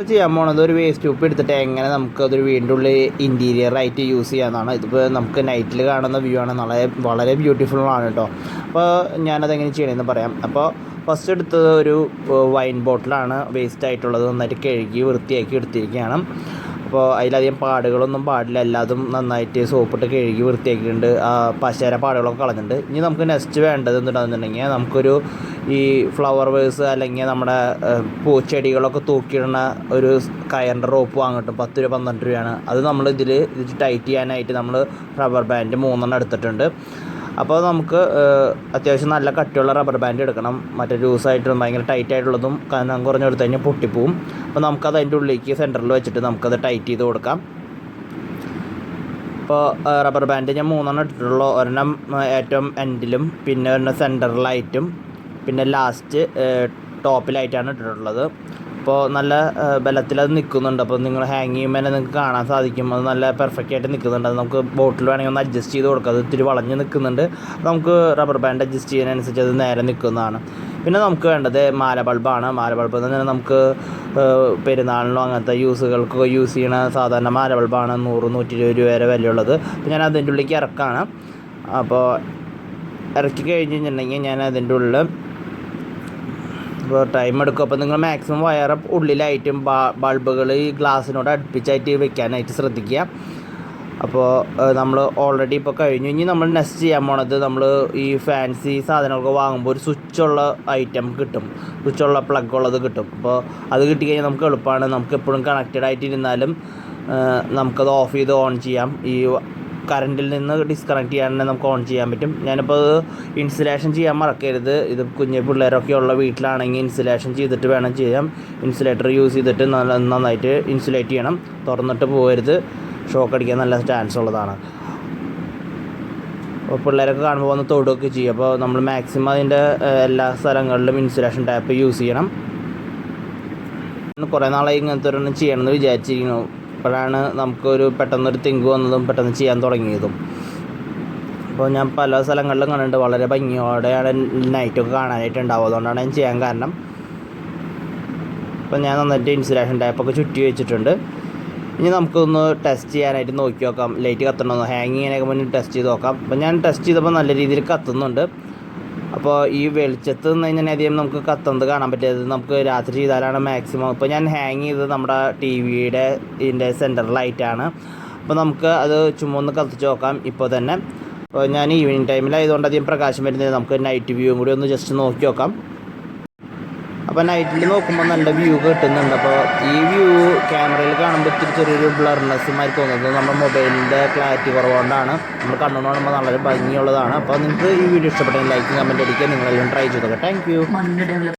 ചെയ്യാൻ പോണത് ഒരു വേസ്റ്റ് ട്യൂബ് എടുത്തിട്ട് എങ്ങനെ നമുക്കതൊരു വീടിൻ്റെ ഉള്ളിൽ ഇൻറ്റീരിയർ ആയിട്ട് യൂസ് ചെയ്യാമെന്നാണ്. ഇതിപ്പോൾ നമുക്ക് നൈറ്റിൽ കാണുന്ന വ്യൂ ആണ്, വളരെ ബ്യൂട്ടിഫുൾ ആണ് കേട്ടോ. അപ്പോൾ ഞാനതെങ്ങനെ ചെയ്യണമെന്ന് പറയാം. അപ്പോൾ ഫസ്റ്റ് എടുത്തത് ഒരു വൈൻ ബോട്ടിലാണ്, വേസ്റ്റ് ആയിട്ടുള്ളത് നന്നായിട്ട് കഴുകി വൃത്തിയാക്കി എടുത്തിരിക്കുകയാണ്. അപ്പോൾ അതിലധികം പാടുകളൊന്നും പാടില്ല, എല്ലാതും നന്നായിട്ട് സോപ്പിട്ട് കഴുകി വൃത്തിയാക്കിയിട്ടുണ്ട്. പശേര പാടുകളൊക്കെ കളഞ്ഞിട്ടുണ്ട്. ഇനി നമുക്ക് നെക്സ്റ്റ് വേണ്ടത് എന്താണെന്നുണ്ടെങ്കിൽ നമുക്കൊരു ഈ ഫ്ലവർ വേഴ്സ് അല്ലെങ്കിൽ നമ്മുടെ പൂച്ചെടികളൊക്കെ തൂക്കിയിടുന്ന ഒരു കയറിൻ്റെ റോപ്പ് വാങ്ങിട്ടും 10 രൂപ 12 രൂപയാണ്. അത് നമ്മൾ ഇത് ടൈറ്റ് ചെയ്യാനായിട്ട് നമ്മൾ റബ്ബർ ബാൻഡ് 3 എടുത്തിട്ടുണ്ട്. അപ്പോൾ നമുക്ക് അത്യാവശ്യം നല്ല കട്ടിയുള്ള റബ്ബർ ബാൻഡ് എടുക്കണം. മറ്റേ ലൂസായിട്ടും ഭയങ്കര ടൈറ്റായിട്ടുള്ളതും കനം കുറഞ്ഞെടുത്ത് കഴിഞ്ഞാൽ പൊട്ടിപ്പോവും. അപ്പോൾ നമുക്കത് അതിൻ്റെ ഉള്ളിലേക്ക് സെൻറ്ററിൽ വെച്ചിട്ട് നമുക്കത് ടൈറ്റ് ചെയ്ത് കൊടുക്കാം. ഇപ്പോൾ റബ്ബർ ബാൻഡ് ഞാൻ 3 ഇട്ടിട്ടുള്ളൂ. ഒരെണ്ണം ഏറ്റവും എൻഡിലും, പിന്നെ ഒരെണ്ണം സെൻറ്ററിലായിട്ടും, പിന്നെ ലാസ്റ്റ് ടോപ്പിലായിട്ടാണ് ഇട്ടിട്ടുള്ളത്. അപ്പോൾ നല്ല ബലത്തിലത് നിൽക്കുന്നുണ്ട്. അപ്പോൾ നിങ്ങൾ ഹാങ് ചെയ്യുമ്പോൾ തന്നെ നിങ്ങൾക്ക് കാണാൻ സാധിക്കും അത് നല്ല പെർഫെക്റ്റ് ആയിട്ട് നിൽക്കുന്നുണ്ട്. അത് നമുക്ക് ബോട്ടിൽ വേണമെങ്കിൽ ഒന്ന് അഡ്ജസ്റ്റ് ചെയ്ത് കൊടുക്കാം. അത് ഇത്തിരി വളഞ്ഞ് നിൽക്കുന്നുണ്ട്. നമുക്ക് റബ്ബർ ബാൻഡ് അഡ്ജസ്റ്റ് ചെയ്യുന്നതിനനുസരിച്ച് അത് നേരെ നിൽക്കുന്നതാണ്. പിന്നെ നമുക്ക് വേണ്ടത് മാല ബൾബാണ്. മാല ബൾബ് എന്ന് പറഞ്ഞാൽ നമുക്ക് പെരുന്നാളിനോ അങ്ങനത്തെ യൂസുകൾക്കൊക്കെ യൂസ് ചെയ്യണ സാധാരണ മാല ബൾബാണ്. 100-120 രൂപ വരെ വിലയുള്ളത്. അപ്പോൾ ഞാൻ അതിൻ്റെ ഉള്ളിലേക്ക് ഇറക്കാണ്. അപ്പോൾ ഇറക്കി കഴിഞ്ഞ് കഴിഞ്ഞിട്ടുണ്ടെങ്കിൽ ഞാൻ അതിൻ്റെ ഉള്ളിൽ ഇപ്പോൾ ടൈം എടുക്കും. അപ്പോൾ നിങ്ങൾ മാക്സിമം വയർ ഉള്ളിലായിട്ടും ബൾബുകൾ ഈ ഗ്ലാസ്സിനോട് അടുപ്പിച്ചായിട്ട് വെക്കാനായിട്ട് ശ്രദ്ധിക്കുക. അപ്പോൾ നമ്മൾ ഓൾറെഡി ഇപ്പോൾ കഴിഞ്ഞു. ഇനി നമ്മൾ നെക്സ്റ്റ് ചെയ്യാൻ പോണത് നമ്മൾ ഈ ഫാൻസി സാധനങ്ങളൊക്കെ വാങ്ങുമ്പോൾ ഒരു സ്വിച്ചുള്ള ഐറ്റം കിട്ടും, സ്വിച്ചുള്ള പ്ലഗ് ഉള്ളത് കിട്ടും. അപ്പോൾ അത് കിട്ടിക്കഴിഞ്ഞാൽ നമുക്ക് എളുപ്പമാണ്. നമുക്ക് എപ്പോഴും കണക്റ്റഡ് ആയിട്ടിരുന്നാലും നമുക്കത് ഓഫ് ചെയ്ത് ഓൺ ചെയ്യാം. ഈ കറണ്ടിൽ നിന്ന് ഡിസ്കണക്ട് ചെയ്യാൻ നമുക്ക് ഓൺ ചെയ്യാൻ പറ്റും. ഞാനിപ്പോൾ അത് ഇൻസുലേഷൻ ചെയ്യാൻ മറക്കരുത്. ഇത് കുഞ്ഞു പിള്ളേരൊക്കെ ഉള്ള വീട്ടിലാണെങ്കിൽ ഇൻസുലേഷൻ ചെയ്തിട്ട് വേണം ചെയ്യാം. ഇൻസുലേറ്റർ യൂസ് ചെയ്തിട്ട് നന്നായിട്ട് ഇൻസുലേറ്റ് ചെയ്യണം. തുറന്നിട്ട് പോകരുത്, ഷോക്ക് അടിക്കാൻ നല്ല ചാൻസ് ഉള്ളതാണ്. അപ്പോൾ പിള്ളേരൊക്കെ കാണുമ്പോൾ വന്ന് തൊടുകയൊക്കെ ചെയ്യും. അപ്പോൾ നമ്മൾ മാക്സിമം അതിൻ്റെ എല്ലാ സ്ഥലങ്ങളിലും ഇൻസുലേഷൻ ടാപ്പ് യൂസ് ചെയ്യണം. കുറേ നാളായി ഇങ്ങനത്തെ ഒരെണ്ണം ചെയ്യണമെന്ന് വിചാരിച്ചിരിക്കുന്നു. അപ്പോഴാണ് നമുക്കൊരു പെട്ടെന്നൊരു തിങ്ക് വന്നതും പെട്ടെന്ന് ചെയ്യാൻ തുടങ്ങിയതും. അപ്പോൾ ഞാൻ പല സ്ഥലങ്ങളിലും കണ്ടിട്ടുണ്ട്, വളരെ ഭംഗിയോടെയാണ് നൈറ്റൊക്കെ കാണാനായിട്ടുണ്ടാവും. അതുകൊണ്ടാണ് ഞാൻ ചെയ്യാൻ കാരണം. അപ്പോൾ ഞാൻ നന്നായിട്ട് ഇൻസുലേഷൻ ടാപ്പൊക്കെ ചുറ്റി വെച്ചിട്ടുണ്ട്. ഇനി നമുക്കൊന്ന് ടെസ്റ്റ് ചെയ്യാനായിട്ട് നോക്കി നോക്കാം. ലൈറ്റ് കത്തണമെന്ന് ഹാങ് ചെയ്യാനൊക്കെ മുന്നേ ടെസ്റ്റ് ചെയ്ത് നോക്കാം. അപ്പോൾ ഞാൻ ടെസ്റ്റ് ചെയ്തപ്പോൾ നല്ല രീതിയിൽ കത്തുന്നുണ്ട്. അപ്പോൾ ഈ വെളിച്ചത്ത് നിന്ന് കഴിഞ്ഞാൽ അധികം നമുക്ക് കത്തുന്നത് കാണാൻ പറ്റിയത് നമുക്ക് രാത്രി ചെയ്താലാണ് മാക്സിമം. ഇപ്പോൾ ഞാൻ ഹാങ് ചെയ്തത് നമ്മുടെ ടിവിയുടെ ഇതിൻ്റെ സെൻറ്ററിലായിട്ടാണ്. അപ്പോൾ നമുക്ക് അത് ചുമ്മാ ഒന്ന് കത്തിച്ച് നോക്കാം ഇപ്പോൾ തന്നെ. അപ്പോൾ ഞാൻ ഈവനിങ് ടൈമിലായതുകൊണ്ട് അധികം പ്രകാശം വരുന്നത് നമുക്ക് നൈറ്റ് വ്യൂവും കൂടി ഒന്ന് ജസ്റ്റ് നോക്കി നോക്കാം. അപ്പോൾ നൈറ്റിൽ നോക്കുമ്പോൾ നല്ല വ്യൂ കിട്ടുന്നുണ്ട്. അപ്പോൾ ഈ വ്യൂ ക്യാമറയിൽ കാണുമ്പോൾ ഇത്തിരി ചെറിയൊരു ബ്ലർനെസ്സുമായി തോന്നുന്നത് നമ്മുടെ മൊബൈലിൻ്റെ ക്ലാരിറ്റി കുറവുകൊണ്ടാണ്. നമ്മൾ കണ്ണുകൊണ്ട് കാണുമ്പോൾ വളരെ ഭംഗിയുള്ളതാണ്. അപ്പോൾ നിങ്ങൾക്ക് ഈ വീഡിയോ ഇഷ്ടപ്പെട്ടെങ്കിൽ ലൈക്ക് കമൻറ്റ് അടിക്കുക. നിങ്ങളെല്ലാം ട്രൈ ചെയ്തോക്കെ. Thank you.